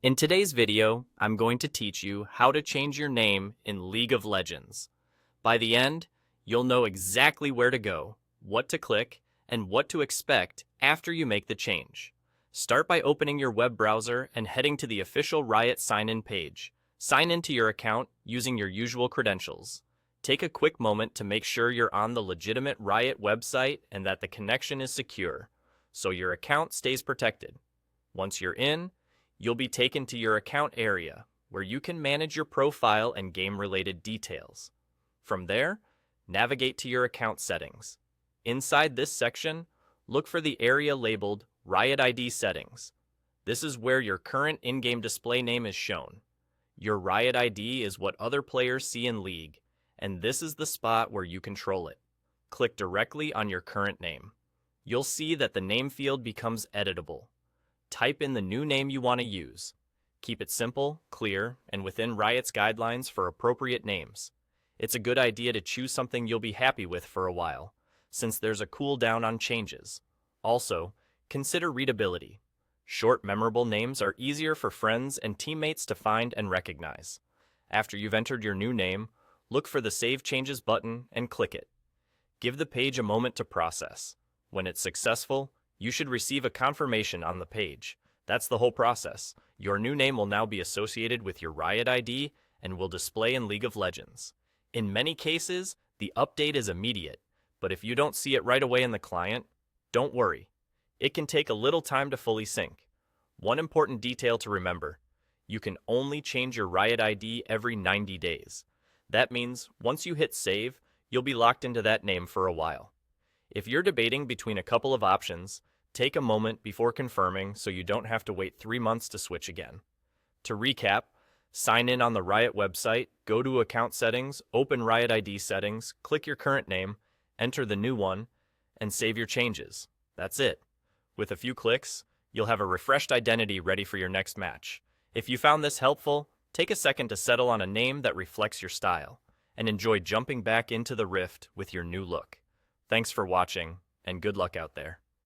In today's video, I'm going to teach you how to change your name in League of Legends. By the end, you'll know exactly where to go, what to click, and what to expect after you make the change. Start by opening your web browser and heading to the official Riot sign-in page. Sign into your account using your usual credentials. Take a quick moment to make sure you're on the legitimate Riot website and that the connection is secure, so your account stays protected. Once you're in, you'll be taken to your account area, where you can manage your profile and game-related details. From there, navigate to your account settings. Inside this section, look for the area labeled Riot ID Settings. This is where your current in-game display name is shown. Your Riot ID is what other players see in League, and this is the spot where you control it. Click directly on your current name. You'll see that the name field becomes editable. Type in the new name you want to use. Keep it simple, clear, and within Riot's guidelines for appropriate names. It's a good idea to choose something you'll be happy with for a while, since there's a cooldown on changes. Also, consider readability. Short, memorable names are easier for friends and teammates to find and recognize. After you've entered your new name, look for the Save Changes button and click it. Give the page a moment to process. When it's successful, you should receive a confirmation on the page. That's the whole process. Your new name will now be associated with your Riot ID and will display in League of Legends. In many cases, the update is immediate, but if you don't see it right away in the client, don't worry. It can take a little time to fully sync. One important detail to remember: you can only change your Riot ID every 90 days. That means once you hit save, you'll be locked into that name for a while. If you're debating between a couple of options, take a moment before confirming so you don't have to wait 3 months to switch again. To recap, sign in on the Riot website, go to Account Settings, open Riot ID Settings, click your current name, enter the new one, and save your changes. That's it. With a few clicks, you'll have a refreshed identity ready for your next match. If you found this helpful, take a second to settle on a name that reflects your style, and enjoy jumping back into the Rift with your new look. Thanks for watching, and good luck out there.